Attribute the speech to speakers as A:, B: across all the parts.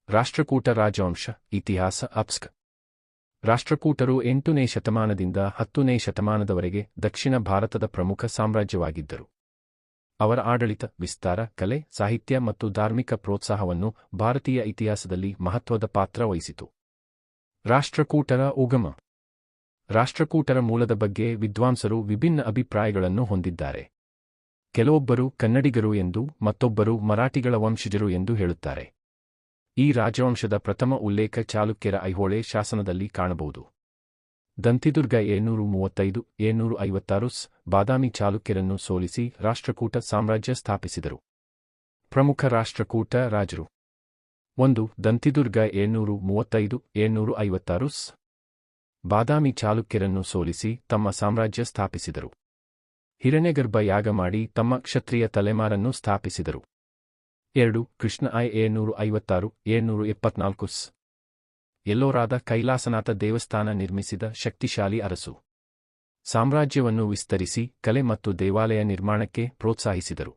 A: ರಾಷ್ಟ್ರಕೂಟ ರಾಜವಂಶ ಇತಿಹಾಸ ಅಪ್ಸ್ಕ್ ರಾಷ್ಟ್ರಕೂಟರು 8ನೇ ಶತಮಾನದಿಂದ 10ನೇ ಶತಮಾನದವರೆಗೆ ದಕ್ಷಿಣ ಭಾರತದ ಪ್ರಮುಖ ಸಾಮ್ರಾಜ್ಯವಾಗಿದ್ದರು. ಅವರ ಆಡಳಿತ, ವಿಸ್ತಾರ, ಕಲೆ, ಸಾಹಿತ್ಯ ಮತ್ತು ಧಾರ್ಮಿಕ ಪ್ರೋತ್ಸಾಹವನ್ನು ಭಾರತೀಯ ಇತಿಹಾಸದಲ್ಲಿ ಮಹತ್ವದ ಪಾತ್ರ ವಹಿಸಿತು. ರಾಷ್ಟ್ರಕೂಟರ ಉಗಮ. ರಾಷ್ಟ್ರಕೂಟರ ಮೂಲದ ಬಗ್ಗೆ ವಿದ್ವಾಂಸರು ವಿಭಿನ್ನ ಅಭಿಪ್ರಾಯಗಳನ್ನು ಹೊಂದಿದ್ದಾರೆ. ಕೆಲವೊಬ್ಬರು ಕನ್ನಡಿಗರು ಎಂದು, ಮತ್ತೊಬ್ಬರು ಮರಾಠಿಗಳ ವಂಶಜರು ಎಂದು ಹೇಳುತ್ತಾರೆ. ಈ ರಾಜವಂಶದ ಪ್ರಥಮ ಉಲ್ಲೇಖ ಚಾಲುಕ್ಯರ ಐಹೊಳೆ ಶಾಸನದಲ್ಲಿ ಕಾಣಬಹುದು. ದಂತಿದುರ್ಗ 735-756 ಬಾದಾಮಿ ಚಾಲುಕ್ಯರನ್ನು ಸೋಲಿಸಿ ರಾಷ್ಟ್ರಕೂಟ ಸಾಮ್ರಾಜ್ಯ ಸ್ಥಾಪಿಸಿದರು. ಪ್ರಮುಖ ರಾಷ್ಟ್ರಕೂಟ ರಾಜರು. 1. ದಂತಿದುರ್ಗ 735-756 ಬಾದಾಮಿ ಚಾಲುಕ್ಯರನ್ನು ಸೋಲಿಸಿ ತಮ್ಮ ಸಾಮ್ರಾಜ್ಯ ಸ್ಥಾಪಿಸಿದರು. ಹಿರಣ್ಯಗರ್ಭ ಯಾಗ ಮಾಡಿ ತಮ್ಮ ಕ್ಷತ್ರಿಯ ತಲೆಮಾರನ್ನು ಸ್ಥಾಪಿಸಿದರು. 2. ಕೃಷ್ಣ 756-774 ಎಲ್ಲೋರಾದ ಕೈಲಾಸನಾಥ ದೇವಸ್ಥಾನ ನಿರ್ಮಿಸಿದ ಶಕ್ತಿಶಾಲಿ ಅರಸು. ಸಾಮ್ರಾಜ್ಯವನ್ನು ವಿಸ್ತರಿಸಿ ಕಲೆ ಮತ್ತು ದೇವಾಲಯ ನಿರ್ಮಾಣಕ್ಕೆ ಪ್ರೋತ್ಸಾಹಿಸಿದರು.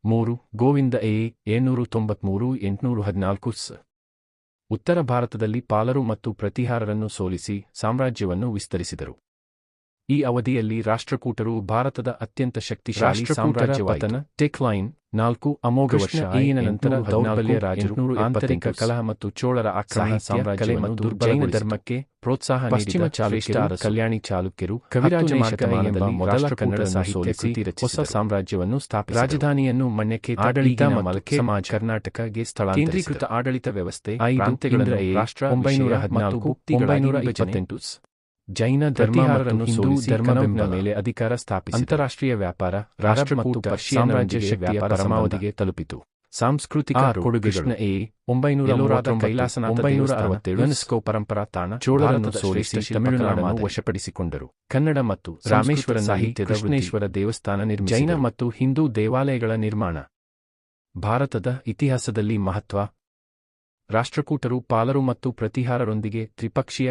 A: 3. ಗೋವಿಂದ 793-814 ಉತ್ತರ ಭಾರತದಲ್ಲಿ ಪಾಲರು ಮತ್ತು ಪ್ರತಿಹಾರರನ್ನು ಸೋಲಿಸಿ ಸಾಮ್ರಾಜ್ಯವನ್ನು ವಿಸ್ತರಿಸಿದರು. ಈ ಅವಧಿಯಲ್ಲಿ ರಾಷ್ಟ್ರಕೂಟರು ಭಾರತದ ಅತ್ಯಂತ ಶಕ್ತಿಶಾಲಿ ಸಾಮ್ರಾಜ್ಯವಾಯಿತು. ಡೆಕ್ಲೈನ್ 4 ಅಮೋಘ ವರ್ಷ ಈಗಿನ ನಂತರ ದೌರ್ಬಲ್ಯ ರಾಜರು, ಆಂತರಿಕ ಕಲಹ ಮತ್ತು ಚೋಳರ ಆಕ್ರಮಣ ಸಾಮ್ರಾಜ್ಯ ಮತ್ತು ಜೈನ ಧರ್ಮಕ್ಕೆ ಪ್ರೋತ್ಸಾಹ ನೀಡಿದ ಪಶ್ಚಿಮ ಚಾಲುಕ್ಯರು, ಕಲ್ಯಾಣಿ ಚಾಲುಕ್ಯರು, ಕವಿರಾಜ ಮಾರ್ಗದಲ್ಲಿ ಮೊದಲ ಕನ್ನಡ ಸಾಹಿತ್ಯ ಕೃತಿ ರಚಿಸಿ ಹೊಸ ಸಾಮ್ರಾಜ್ಯವನ್ನು ಸ್ಥಾಪಿಸಿದರು. ರಾಜಧಾನಿಯನ್ನು ಮಣ್ಯಕ್ಕೆ ಆಡಳಿತ ಮಲಕೆ ಸಮಾಜ ಕರ್ನಾಟಕಗೆ ಸ್ಥಳಾಂತರಿಸಿದರು. ಕೇಂದ್ರೀಕೃತ ಆಡಳಿತ ವ್ಯವಸ್ಥೆ, ಪ್ರಾಂತ್ಯಗಳನ್ನು ರಾಷ್ಟ್ರ 914-928 ಜೈನ ಧರ್ಮವನ್ನು ಹಿಂದೂ ಧರ್ಮದ ಮೇಲೆ ಅಧಿಕಾರ ಸ್ಥಾಪಿಸಿ ಅಂತಾರಾಷ್ಟ್ರೀಯ ವ್ಯಾಪಾರ, ರಾಷ್ಟ್ರಕೂಟ ಸಾಮ್ರಾಜ್ಯ ಶಕ್ತಿಯ ಪರಮಾವಧಿಗೆ ತಲುಪಿತು. ಸಾಂಸ್ಕೃತಿಕ ಕೊಡುಗೆಗಳು 900 ಕೈಲಾಸನಾಥ 967 ಯುನೆಸ್ಕೋ ಪರಂಪರಾ ತಾಣ, ಚೋಳರನ್ನು ಸೋಲಿಸಿ ತಮಿಳುನಾಡನ್ನು ವಶಪಡಿಸಿಕೊಂಡರು. ಕನ್ನಡ ಮತ್ತು ರಾಮೇಶ್ವರ ಸಾಹಿತ್ಯದ ಕೃಷ್ಣೇಶ್ವರ ದೇವಸ್ಥಾನ ನಿರ್ಮಿಸಿದರು. ಜೈನ ಮತ್ತು ಹಿಂದೂ ದೇವಾಲಯಗಳ ನಿರ್ಮಾಣ. ಭಾರತದ ಇತಿಹಾಸದಲ್ಲಿ ಮಹತ್ವ. ರಾಷ್ಟ್ರಕೂಟರು ಪಾಲರು ಮತ್ತು ಪ್ರತಿಹಾರರೊಂದಿಗೆ ತ್ರಿಪಕ್ಷೀಯ